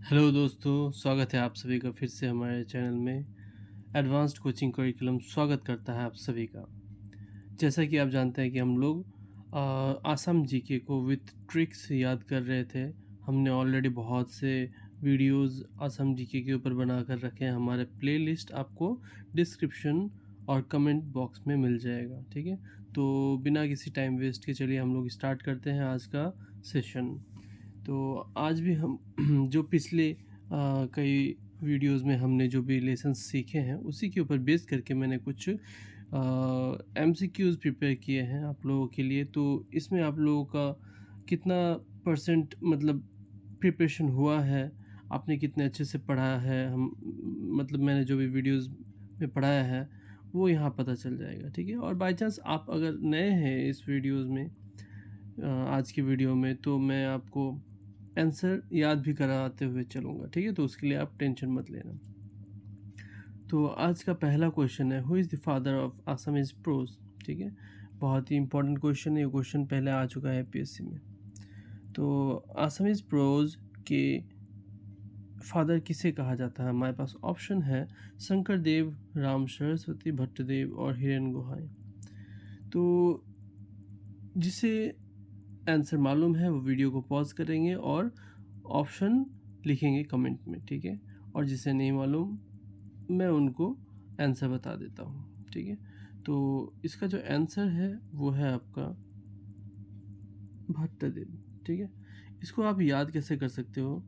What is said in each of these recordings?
Hello दोस्तों, स्वागत है आप सभी का फिर से हमारे चैनल में। एडवांस्ड कोचिंग करिकुलम स्वागत करता है आप सभी का। जैसा कि आप जानते हैं कि हम लोग आसाम जीके को विथ ट्रिक्स याद कर रहे थे। हमने ऑलरेडी बहुत से वीडियोस आसाम जीके के ऊपर बना कर रखे हैं। हमारे प्लेलिस्ट आपको डिस्क्रिप्शन और कमेंट बॉक्स में मिल जाएगा, ठीक है। तो बिना किसी टाइम वेस्ट के चलिए हम लोग स्टार्ट करते हैं आज का सेशन। तो आज भी हम जो पिछले कई वीडियोस में हमने जो भी लेसन्स सीखे हैं उसी के ऊपर बेस करके मैंने कुछ एमसीक्यूज़ प्रिपेयर किए हैं आप लोगों के लिए। तो इसमें आप लोगों का कितना परसेंट मतलब प्रिपरेशन हुआ है, आपने कितने अच्छे से पढ़ा है, हम मतलब मैंने जो भी वीडियोस में पढ़ाया है वो यहाँ पता चल जाएगा, ठीक है। और बाय चांस आप अगर नए हैं इस वीडियोस में आज की वीडियो में, तो मैं आपको आंसर याद भी कराते हुए चलूँगा, ठीक है। तो उसके लिए आप टेंशन मत लेना। तो आज का पहला क्वेश्चन है, who is the father of Assamese prose, ठीक है। बहुत ही इंपॉर्टेंट क्वेश्चन है, ये क्वेश्चन पहले आ चुका है पीएससी में। तो असमीज़ प्रोज के फादर किसे कहा जाता है? हमारे पास ऑप्शन है शंकर देव, राम सरस्वती, भट्टदेव और हिरेन गोहाई। तो जिसे आंसर मालूम है वो वीडियो को पॉज करेंगे और ऑप्शन लिखेंगे कमेंट में, ठीक है। और जिसे नहीं मालूम मैं उनको आंसर बता देता हूँ, ठीक है। तो इसका जो आंसर है वो है आपका भट्टदेव, ठीक है। इसको आप याद कैसे कर सकते हो?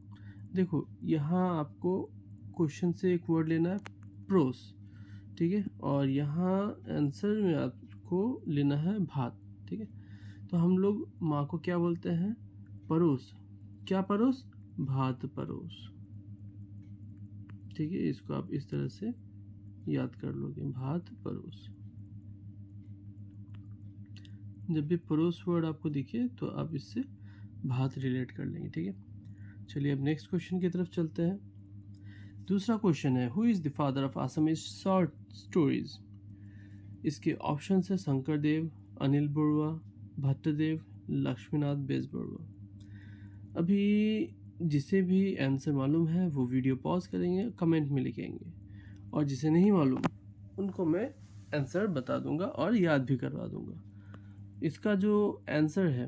देखो, यहाँ आपको क्वेश्चन से एक वर्ड लेना है प्रोस, ठीक है। और यहाँ आंसर में आपको लेना है भात, ठीक है। तो हम लोग माँ को क्या बोलते हैं? परोस। क्या परोस? भात परोस, ठीक है। इसको आप इस तरह से याद कर लोगे, भात परोस। जब भी परोस वर्ड आपको दिखे तो आप इससे भात रिलेट कर लेंगे, ठीक है। चलिए अब नेक्स्ट क्वेश्चन की तरफ चलते हैं। दूसरा क्वेश्चन है, who is the father of Assamese short stories? इसके ऑप्शन है शंकर देव, अनिल बरुआ, भट्टदेव, लक्ष्मीनाथ बेजबरुआ। अभी जिसे भी आंसर मालूम है वो वीडियो पॉज करेंगे, कमेंट में लिखेंगे, और जिसे नहीं मालूम उनको मैं आंसर बता दूंगा और याद भी करवा दूंगा। इसका जो आंसर है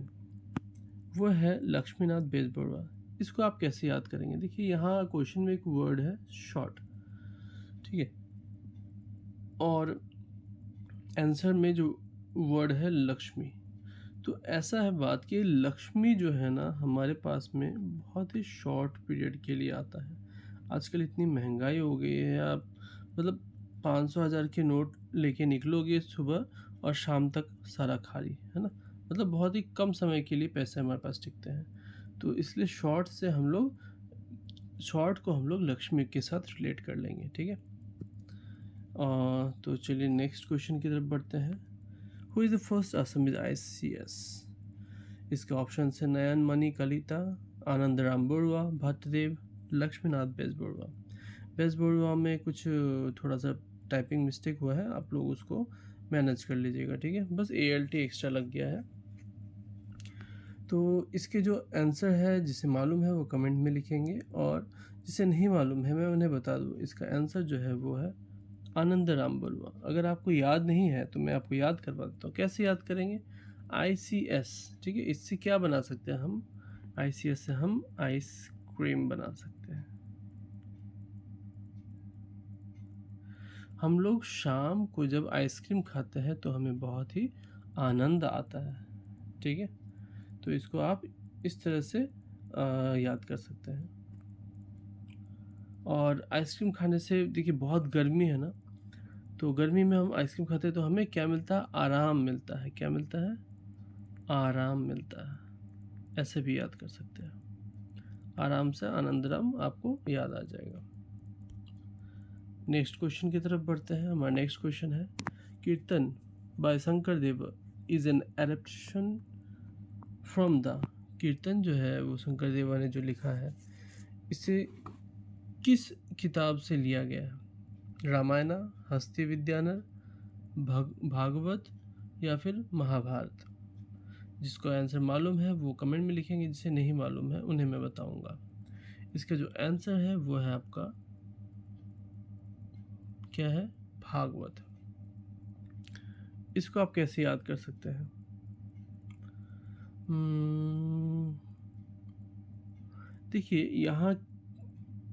वो है लक्ष्मीनाथ बेजबरुआ। इसको आप कैसे याद करेंगे? देखिए, यहाँ क्वेश्चन में एक वर्ड है शॉर्ट, ठीक है, और आंसर में जो वर्ड है लक्ष्मी। तो ऐसा है बात कि लक्ष्मी जो है ना हमारे पास में बहुत ही शॉर्ट पीरियड के लिए आता है। आजकल इतनी महंगाई हो गई है, आप मतलब 500 हज़ार के नोट लेके निकलोगे सुबह और शाम तक सारा खाली है ना। मतलब बहुत ही कम समय के लिए पैसे हमारे पास टिकते हैं। तो इसलिए शॉर्ट को हम लोग लक्ष्मी के साथ रिलेट कर लेंगे, ठीक है। तो चलिए नेक्स्ट क्वेश्चन की तरफ बढ़ते हैं। Who is the first Assamese ICS? इसके ऑप्शन है नयन मणि कलिता, आनंद राम बरुआ, भट्टदेव, लक्ष्मीनाथ बेजबरुआ। बेजबरुआ में कुछ थोड़ा सा टाइपिंग मिस्टेक हुआ है, आप लोग उसको मैनेज कर लीजिएगा, ठीक है। बस ALT एक्स्ट्रा लग गया है। तो इसके जो आंसर है जिसे मालूम है वो कमेंट में लिखेंगे, और जिसे नहीं मालूम है मैं उन्हें बता दूँ, इसका आंसर जो है वो है आनंद राम बरुआ। अगर आपको याद नहीं है तो मैं आपको याद करवा देता हूँ। कैसे याद करेंगे? ICS, ठीक है। इससे क्या बना सकते हैं हम? ICS से हम आइसक्रीम बना सकते हैं। हम लोग शाम को जब आइसक्रीम खाते हैं तो हमें बहुत ही आनंद आता है, ठीक है। तो इसको आप इस तरह से याद कर सकते हैं। और आइसक्रीम खाने से देखिए बहुत गर्मी है ना, तो गर्मी में हम आइसक्रीम खाते हैं तो हमें क्या मिलता है? आराम मिलता है। क्या मिलता है? आराम मिलता है। ऐसे भी याद कर सकते हैं। आराम से आनंदराम आपको याद आ जाएगा। नेक्स्ट क्वेश्चन की तरफ बढ़ते हैं। हमारा नेक्स्ट क्वेश्चन है, Kirtan by Shankar Dev is an adaptation from the. Kirtan जो है वो शंकर देवा ने जो लिखा है इसे किस किताब से लिया गया है? रामायण, हस्ती विद्यानर, भागवत या फिर महाभारत? जिसको आंसर मालूम है वो कमेंट में लिखेंगे, जिसे नहीं मालूम है उन्हें मैं बताऊंगा। इसका जो आंसर है वो है आपका क्या है, भागवत। इसको आप कैसे याद कर सकते हैं? देखिए यहाँ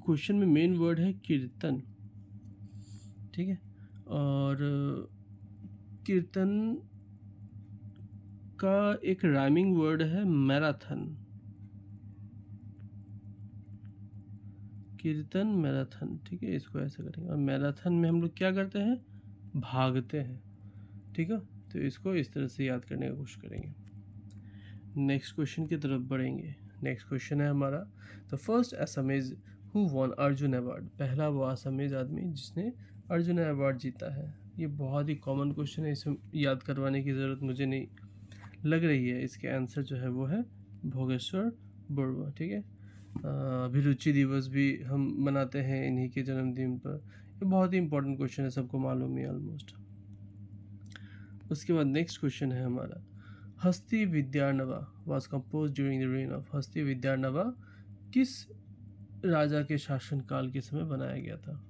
क्वेश्चन में मेन वर्ड है कीर्तन, ठीक है, और कीर्तन का एक राइमिंग वर्ड है मैराथन। कीर्तन मैराथन, ठीक है, इसको ऐसे करेंगे। और मैराथन में हम लोग क्या करते हैं, भागते हैं, ठीक है। तो इसको इस तरह से याद करने की कोशिश करेंगे। नेक्स्ट क्वेश्चन की तरफ बढ़ेंगे। नेक्स्ट क्वेश्चन है हमारा, the first Assamese who won Arjun award. पहला वो असमीज आदमी जिसने अर्जुन अवार्ड जीता है। ये बहुत ही कॉमन क्वेश्चन है, इसे याद करवाने की ज़रूरत मुझे नहीं लग रही है। इसके आंसर जो है वो है भोगेश्वर बरुआ, ठीक है। अभिरुचि दिवस भी हम मनाते हैं इन्हीं के जन्मदिन पर। ये बहुत ही इंपॉर्टेंट क्वेश्चन है, सबको मालूम है ऑलमोस्ट। उसके बाद नेक्स्ट क्वेश्चन है हमारा, Hasti Vidyarnava was composed during the reign of. Hasti Vidyarnava किस राजा के शासनकाल के समय बनाया गया था?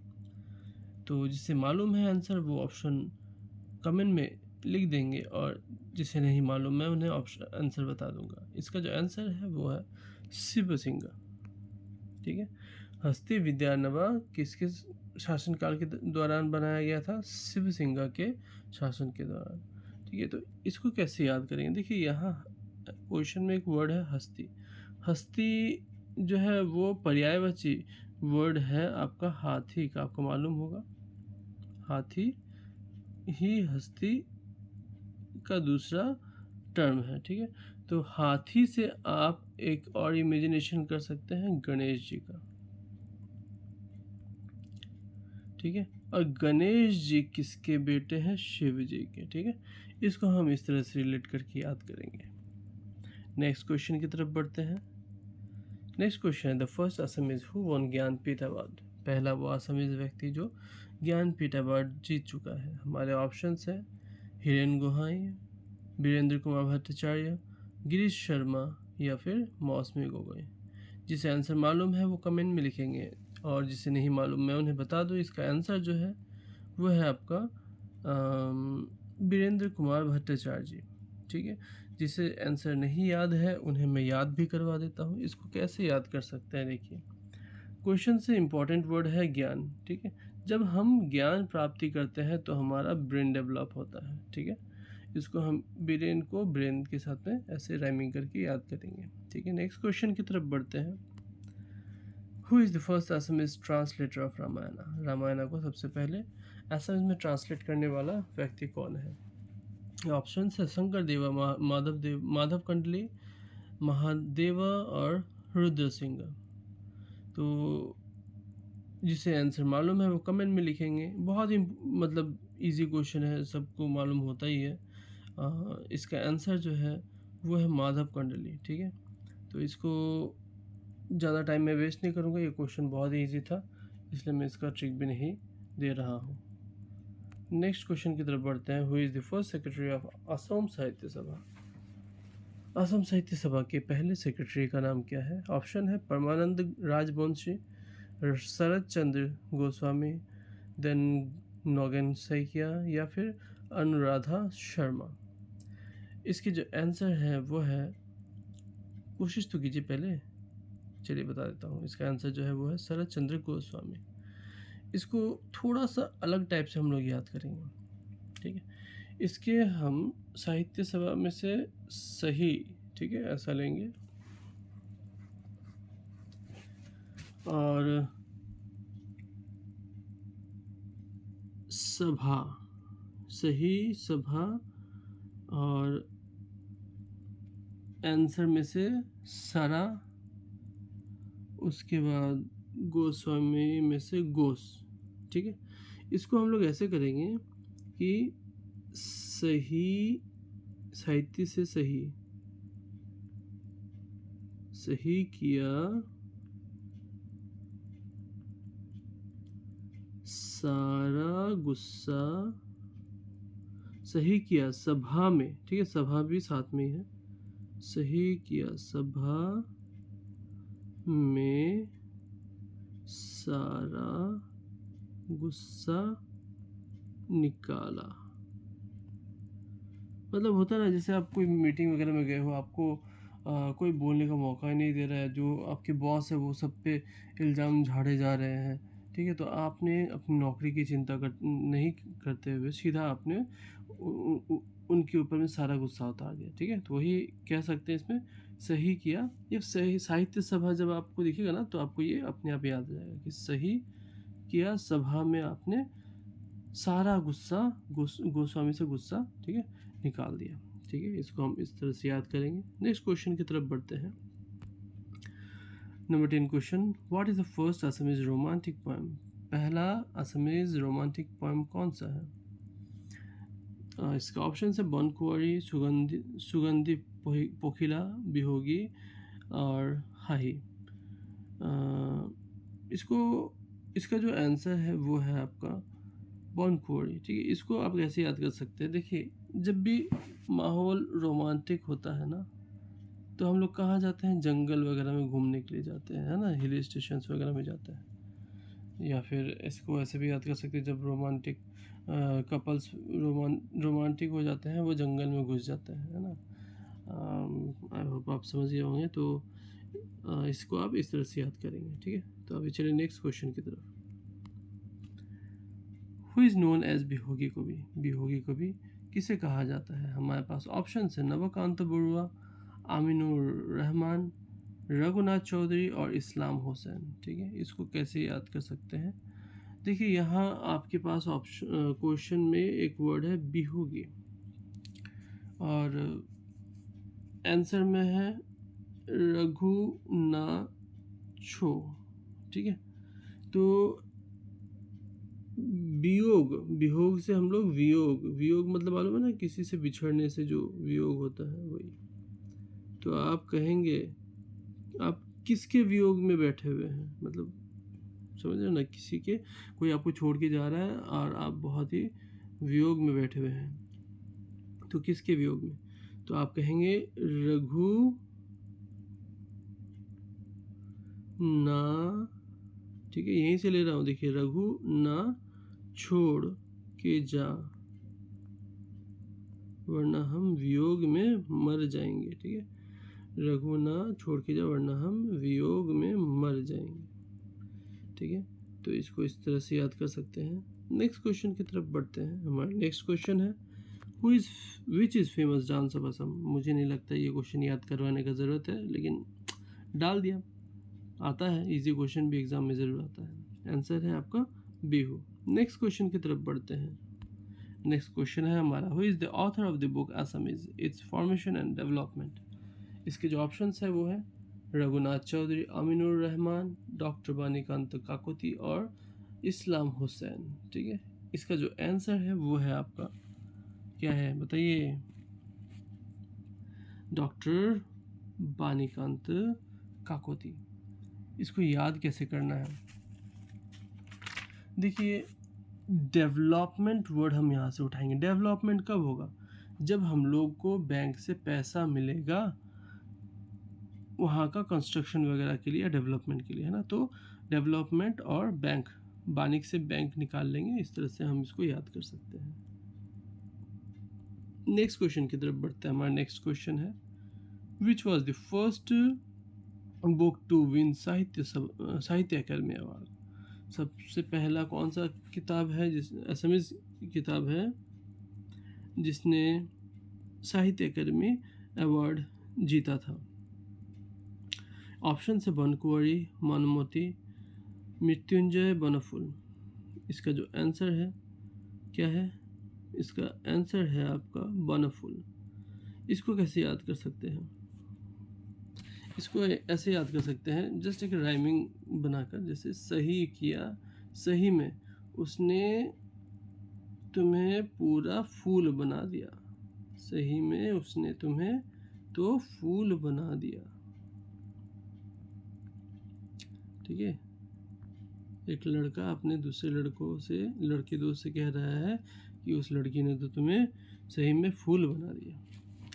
तो जिसे मालूम है आंसर वो ऑप्शन कमेंट में लिख देंगे, और जिसे नहीं मालूम मैं उन्हें ऑप्शन आंसर बता दूंगा। इसका जो आंसर है वो है शिव सिंह, ठीक है। हस्ती विद्यार्णवा किसके शासनकाल के दौरान बनाया गया था? शिव सिंह के शासन के दौरान, ठीक है। तो इसको कैसे याद करेंगे? देखिए यहाँ क्वेश्चन में एक वर्ड है हस्ती। हस्ती जो है वो पर्यायवाची वर्ड है आपका हाथी का, आपको मालूम होगा। हाथी ही हस्ती का दूसरा टर्म है, ठीक है। तो हाथी से आप एक और इमेजिनेशन कर सकते हैं गणेश जी का, ठीक है। और गणेश जी किसके बेटे हैं? शिव जी के, ठीक है। इसको हम इस तरह से रिलेट करके याद करेंगे। नेक्स्ट क्वेश्चन की तरफ बढ़ते हैं। नेक्स्ट क्वेश्चन है, the first Assamese who won Jnanpith award. पहला वो असमीज व्यक्ति जो ज्ञानपीठ अवार्ड जीत चुका है। हमारे ऑप्शंस है हिरेन गोहाई, वीरेंद्र कुमार भट्टाचार्य, गिरीश शर्मा या फिर मौसमी गोगोई। जिसे आंसर मालूम है वो कमेंट में लिखेंगे, और जिसे नहीं मालूम मैं उन्हें बता दूं। इसका आंसर जो है वो है आपका वीरेंद्र कुमार भट्टाचार्य जी, ठीक है। जिसे आंसर नहीं याद है उन्हें मैं याद भी करवा देता हूँ। इसको कैसे याद कर सकते हैं? देखिए क्वेश्चन से इम्पॉर्टेंट वर्ड है ज्ञान, ठीक है। जब हम ज्ञान प्राप्ति करते हैं तो हमारा ब्रेन डेवलप होता है, ठीक है। इसको हम ब्रेन को ब्रेन के साथ में ऐसे राइमिंग करके याद करेंगे, ठीक है। नेक्स्ट क्वेश्चन की तरफ बढ़ते हैं। Who is the first Assamese translator of Ramayan. Ramayan को सबसे पहले असमीज में ट्रांसलेट करने वाला व्यक्ति कौन है? ऑप्शन है शंकर देवा, माधव कंडली, महादेवा और रुद्र सिंह। तो जिसे आंसर मालूम है वो कमेंट में लिखेंगे। बहुत ही मतलब इजी क्वेश्चन है, सबको मालूम होता ही है। इसका आंसर जो है वो है माधव कंडली, ठीक है। तो इसको ज़्यादा टाइम में वेस्ट नहीं करूँगा, ये क्वेश्चन बहुत ही ईजी था, इसलिए मैं इसका ट्रिक भी नहीं दे रहा हूँ। नेक्स्ट क्वेश्चन की तरफ बढ़ते हैं। Who is the first secretary of Assam साहित्य सभा। असम साहित्य सभा के पहले सेक्रेटरी का नाम क्या है? ऑप्शन है परमानंद राजवंशी, शरद चंद्र गोस्वामी, देन नोगेन सैकिया या फिर अनुराधा शर्मा। इसकी जो आंसर है वो है, कोशिश तो कीजिए पहले, चलिए बता देता हूँ। इसका आंसर जो है वो है शरद चंद्र गोस्वामी। इसको थोड़ा सा अलग टाइप से हम लोग याद करेंगे, ठीक है। इसके हम साहित्य सभा में से सही, ठीक है, ऐसा लेंगे, और सभा, सही सभा, और आंसर में से सारा, उसके बाद गोस्वामी में से गोस, ठीक है। इसको हम लोग ऐसे करेंगे कि सही साहित्य से सही, सही किया सारा गुस्सा, सही किया सभा में, ठीक है, सभा भी साथ में है। सही किया सभा में सारा गुस्सा निकाला। मतलब होता है ना, जैसे आप कोई मीटिंग वगैरह में गए हो, आपको कोई बोलने का मौका ही नहीं दे रहा है, जो आपके बॉस है वो सब पे इल्ज़ाम झाड़े जा रहे हैं, ठीक है? तो आपने अपनी नौकरी की चिंता नहीं करते हुए सीधा आपने उनके ऊपर में सारा गुस्सा उतार दिया, ठीक है? तो वही कह सकते हैं इसमें, सही किया। ये सही साहित्य सभा जब आपको दिखेगा ना, तो आपको ये अपने आप याद आ जाएगा कि सही किया सभा में आपने सारा गुस्सा गोस्वामी से गुस्सा, ठीक है, निकाल दिया, ठीक है? इसको हम इस तरह से याद करेंगे। नेक्स्ट क्वेश्चन की तरफ बढ़ते हैं। Number 10 question, what is the first Assamese romantic poem? पहला असमीज रोमांटिक पोएम कौन सा है? इसका ऑप्शन है बनकुआरी, सुगंधी पोखिला, बिहोगी और हाही। इसका जो आंसर है वो है आपका बनकुआरी, ठीक है? इसको आप कैसे याद कर सकते हैं? देखिए, जब भी माहौल रोमांटिक होता है ना, तो हम लोग कहाँ जाते हैं? जंगल वगैरह में घूमने के लिए जाते हैं, है ना? हिल स्टेशंस वगैरह में जाते हैं। या फिर इसको ऐसे भी याद कर सकते हैं, जब रोमांटिक कपल्स रोमांटिक हो जाते हैं, वो जंगल में घुस जाते हैं, है ना? आई होप आप समझ गए होंगे। तो इसको आप इस तरह से याद करेंगे, ठीक है? तो अभी चलिए नेक्स्ट क्वेश्चन की तरफ। हु इज़ नोन एज बिहोगी कवि? बिहोगी कवि किसे कहा जाता है? हमारे पास ऑप्शन है नवकांत बरुआ, आमिनुर रहमान, रघुनाथ चौधरी और इस्लाम हुसैन, ठीक है? इसको कैसे याद कर सकते हैं? देखिए, यहाँ आपके पास ऑप्शन क्वेश्चन में एक वर्ड है बिहोगी, और आंसर में है रघुनाछो, ठीक है? तो वियोग से हम लोग वियोग मतलब मालूम है ना, किसी से बिछड़ने से जो वियोग होता है वही। तो आप कहेंगे आप किसके वियोग में बैठे हुए हैं, मतलब समझ रहे हो ना, किसी के, कोई आपको छोड़ के जा रहा है और आप बहुत ही वियोग में बैठे हुए हैं, तो किसके वियोग में? तो आप कहेंगे रघु ना, ठीक है? यहीं से ले रहा हूँ, देखिए, रघु ना छोड़ के जा वरना हम वियोग में मर जाएंगे, ठीक है? रघु ना छोड़ के जा वरना हम वियोग में मर जाएंगे, ठीक है? तो इसको इस तरह से याद कर सकते हैं। नेक्स्ट क्वेश्चन की तरफ बढ़ते हैं। हमारा नेक्स्ट क्वेश्चन है which is famous dance of Assam? मुझे नहीं लगता ये क्वेश्चन याद करवाने का ज़रूरत है, लेकिन डाल दिया, आता है, इजी क्वेश्चन भी एग्जाम में ज़रूर आता है। आंसर है आपका बिहू। नेक्स्ट क्वेश्चन की तरफ बढ़ते हैं। नेक्स्ट क्वेश्चन है हमारा, who is the author of the book Assamese, it's formation and development? इसके जो ऑप्शंस है वो है रघुनाथ चौधरी, अमीनुर रहमान, डॉक्टर बानीकांत काकोती और इस्लाम हुसैन, ठीक है? इसका जो आंसर है वो है आपका, क्या है बताइए? डॉक्टर बानीकांत काकोती। इसको याद कैसे करना है? देखिए, डेवलपमेंट वर्ड हम यहाँ से उठाएंगे। डेवलपमेंट कब होगा? जब हम लोग को बैंक से पैसा मिलेगा वहाँ का कंस्ट्रक्शन वगैरह के लिए या डेवलपमेंट के लिए, है ना? तो डेवलपमेंट और बैंक, बानिक से बैंक निकाल लेंगे, इस तरह से हम इसको याद कर सकते हैं। नेक्स्ट क्वेश्चन की तरफ बढ़ते हैं। हमारा नेक्स्ट क्वेश्चन है which was the first book to win Sahitya Akademi award? सबसे पहला कौन सा किताब है, जिस असमीज किताब है जिसने साहित्य अकादमी अवार्ड जीता था? ऑप्शन से बनकुआरी, मानुमती, मृत्युंजय बनफुल। इसका जो आंसर है क्या है? इसका आंसर है आपका बनफुल। इसको कैसे याद कर सकते हैं? इसको ऐसे याद कर सकते हैं, जस्ट एक राइमिंग बनाकर, जैसे सही किया सही में उसने तुम्हें पूरा फूल बना दिया, सही में उसने तुम्हें तो फूल बना दिया, ठीक है? एक लड़का अपने दूसरे लड़के दोस्त से कह रहा है कि उस लड़की ने तो तुम्हें सही में फूल बना दिया,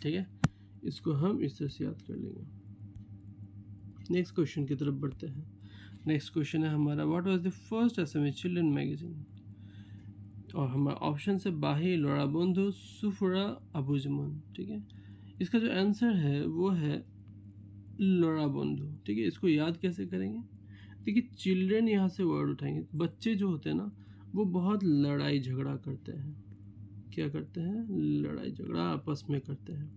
ठीक है? इसको हम इस तरह से याद कर लेंगे। नेक्स्ट क्वेश्चन की तरफ बढ़ते हैं। नेक्स्ट क्वेश्चन है हमारा, what was the first Assamese children magazine? और हमारा ऑप्शन है बाही, लोरा बंधु, सुफरा, अबुजमन। ठीक है, इसका जो आंसर है वो है लोरा बंधु। ठीक है, इसको याद कैसे करेंगे? देखिए, चिल्ड्रन यहाँ से वर्ड उठाएंगे। बच्चे जो होते हैं ना, वो बहुत लड़ाई झगड़ा करते हैं। क्या करते हैं? लड़ाई झगड़ा आपस में करते हैं।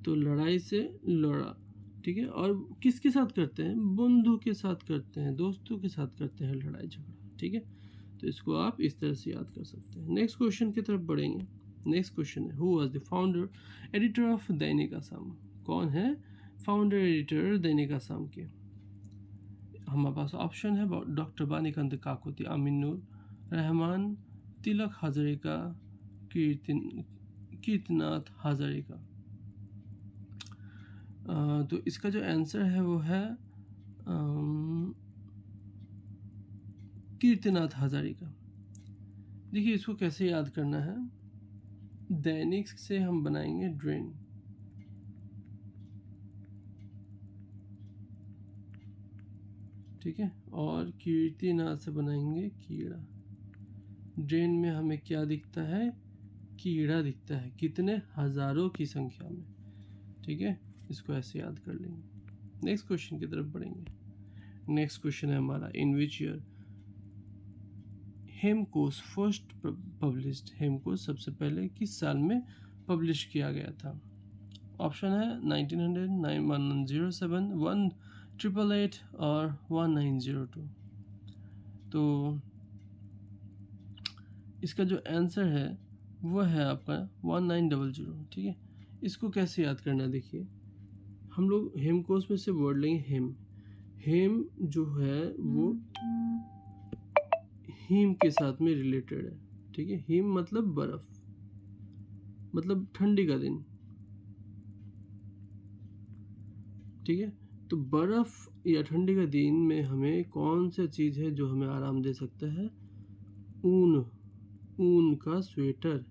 तो लड़ाई से लोरा। ठीक है, और किसके साथ करते हैं? बंधु के साथ करते हैं, दोस्तों के साथ करते हैं लड़ाई झगड़ा। ठीक है, तो इसको आप इस तरह से याद कर सकते हैं। नेक्स्ट क्वेश्चन की तरफ बढ़ेंगे। नेक्स्ट क्वेश्चन है, who was the founder editor of दैनिक आसाम? कौन है फाउंडर एडिटर दैनिक आसाम के? हमारे पास ऑप्शन है डॉक्टर बानीकांत काकोती, अमीनुर रहमान, तिलक हजारिका, कीर्तिनाथ हजारिका। तो इसका जो आंसर है वो है कीर्तिनाथ हजारिका। देखिए, इसको कैसे याद करना है? दैनिक से हम बनाएंगे ड्रेन। ठीक है, और कीर्तिनाथ से बनाएंगे कीड़ा। ड्रेन में हमें क्या दिखता है? कीड़ा दिखता है, कितने? हजारों की संख्या में। ठीक है, इसको ऐसे याद कर लेंगे। नेक्स्ट क्वेश्चन की तरफ बढ़ेंगे। नेक्स्ट क्वेश्चन है हमारा, in which year Hemkosh first published? Hemkosh सबसे पहले किस साल में पब्लिश किया गया था? ऑप्शन है 1900, 1907, 1888 और 1902। तो इसका जो आंसर है वो है आपका 1900। ठीक है, इसको कैसे याद करना? देखिए, हम लोग हेमकोश में से वर्ड लेंगे हेम। हेम जो है वो हिम के साथ में रिलेटेड है। ठीक है, हिम मतलब बर्फ, मतलब ठंडी का दिन। ठीक है, तो बर्फ या ठंडी का दिन में हमें कौन सा चीज़ है जो हमें आराम दे सकता है? ऊन, ऊन का स्वेटर।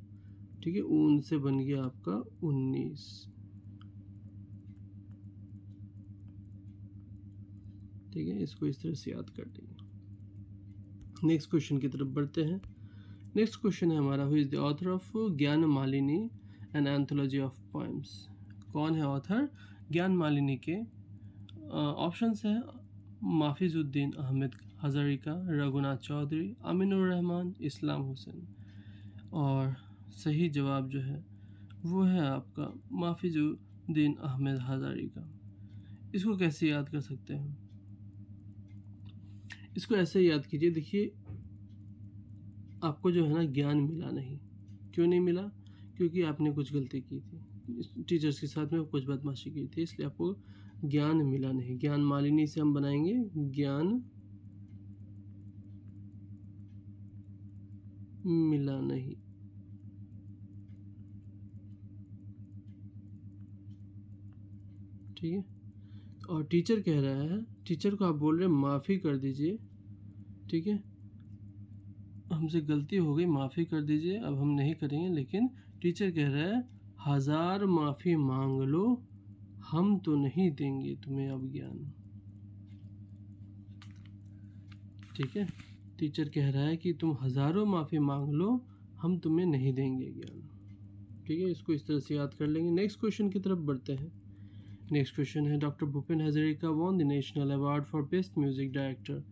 ठीक है, ऊन से बन गया आपका 19। ठीक है, इसको इस तरह से याद कर देंगे। नेक्स्ट क्वेश्चन की तरफ बढ़ते हैं। नेक्स्ट क्वेश्चन है हमारा, who is the author of Gyan Malini an anthology of poems? कौन है ऑथर ज्ञान मालिनी के? ऑप्शंस है माफिजुद्दीन अहमद हजारिका, रघुनाथ चौधरी, अमीनुर रहमान, इस्लाम हुसैन। और सही जवाब जो है वो है आपका माफिजुद्दीन अहमद हजारिका। इसको कैसे याद कर सकते हैं? इसको ऐसे याद कीजिए। देखिए, आपको जो है ना ज्ञान मिला नहीं। क्यों नहीं मिला? क्योंकि आपने कुछ गलती की थी, टीचर्स के साथ में कुछ बदमाशी की थी, इसलिए आपको ज्ञान मिला नहीं। ज्ञान मालिनी से हम बनाएंगे ज्ञान मिला नहीं। ठीक है, और टीचर कह रहा है, टीचर को आप बोल रहे हैं माफ़ी कर दीजिए। ठीक है, हमसे गलती हो गई, माफ़ी कर दीजिए, अब हम नहीं करेंगे। लेकिन टीचर कह रहा है 1000 माफ़ी मांग लो, हम तो नहीं देंगे तुम्हें अब ज्ञान। ठीक है, टीचर कह रहा है कि तुम हज़ारों माफ़ी मांग लो, हम तुम्हें नहीं देंगे ज्ञान। ठीक है, इसको इस तरह से याद कर लेंगे। नेक्स्ट क्वेश्चन की तरफ बढ़ते हैं। नेक्स्ट क्वेश्चन है, doctor Bhupen Hazarika won the national award for best music director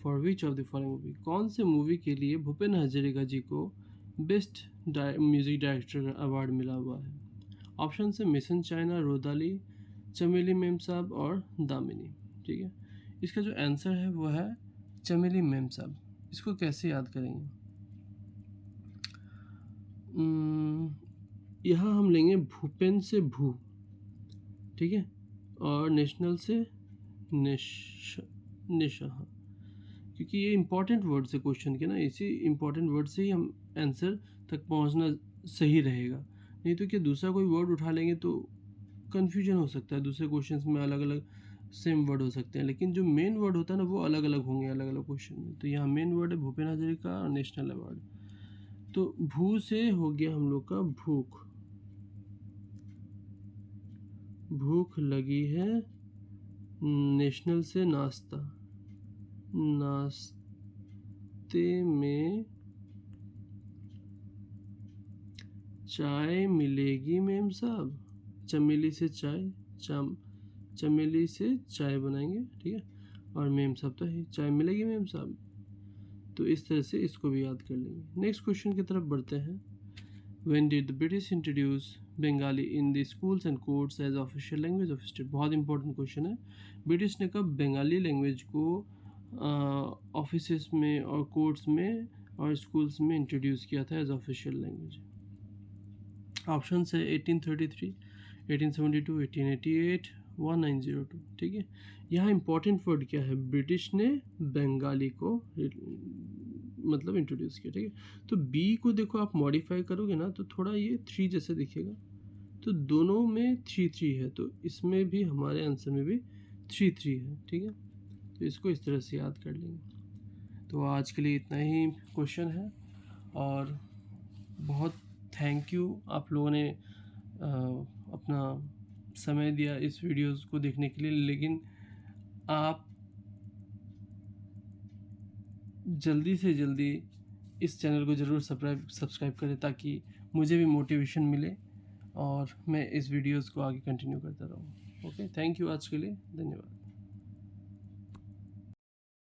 for which of the following movie? कौन से मूवी के लिए भूपेन हजारिका जी को बेस्ट म्यूजिक डायरेक्टर का अवार्ड मिला हुआ है? ऑप्शन है मिशन चाइना, रोदाली, चमेली मेम साहब और दामिनी। ठीक है, इसका जो आंसर है वो है चमेली मेम साहब। इसको कैसे याद करेंगे? यहाँ हम लेंगे भूपेन से भू। ठीक है, और नेशनल से निशा, क्योंकि ये इंपॉर्टेंट वर्ड से क्वेश्चन के ना, इसी इंपॉर्टेंट वर्ड से ही हम आंसर तक पहुंचना सही रहेगा। नहीं तो क्या दूसरा कोई वर्ड उठा लेंगे तो कन्फ्यूजन हो सकता है, दूसरे क्वेश्चंस में अलग अलग सेम वर्ड हो सकते हैं, लेकिन जो मेन वर्ड होता है ना वो अलग अलग होंगे अलग अलग क्वेश्चन में। तो यहाँ मेन वर्ड है भूपेन हजारिका और नेशनल अवार्ड। तो भू से हो गया हम लोग का भूख, भूख लगी है। नेशनल से नाश्ता, नाश्ते में चाय मिलेगी मेम साहब। चमेली से चाय, चमेली से चाय बनाएंगे, ठीक है। और मेम साहब तो है, चाय मिलेगी मेम साहब। तो इस तरह से इसको भी याद कर लेंगे। नेक्स्ट क्वेश्चन की तरफ बढ़ते हैं। When did the British introduce Bengali in the schools and courts as official language of state? बहुत इंपॉर्टेंट क्वेश्चन है। ब्रिटिश ने कब बंगाली लैंग्वेज को ऑफिस में और कोर्ट्स में और स्कूल्स में इंट्रोड्यूस किया था एज ऑफिशियल लैंग्वेज? ऑप्शन है 1833, 1872, 1888, 1902, ठीक है। यहाँ इंपॉर्टेंट वर्ड क्या है? ब्रिटिश ने बंगाली को मतलब इंट्रोड्यूस किया, ठीक है। तो बी को देखो आप मॉडिफाई करोगे ना तो थोड़ा ये 3 जैसे दिखेगा, तो दोनों में 3 है, तो इसमें भी हमारे आंसर में भी 3 है, ठीक है। तो इसको इस तरह से याद कर लेंगे। तो आज के लिए इतना ही क्वेश्चन है, और बहुत थैंक यू आप लोगों ने अपना समय दिया इस वीडियोस को देखने के लिए। लेकिन आप जल्दी से जल्दी इस चैनल को ज़रूर सब्सक्राइब करें ताकि मुझे भी मोटिवेशन मिले और मैं इस वीडियोस को आगे कंटिन्यू करता रहूँ। ओके, थैंक यू आज के लिए, धन्यवाद।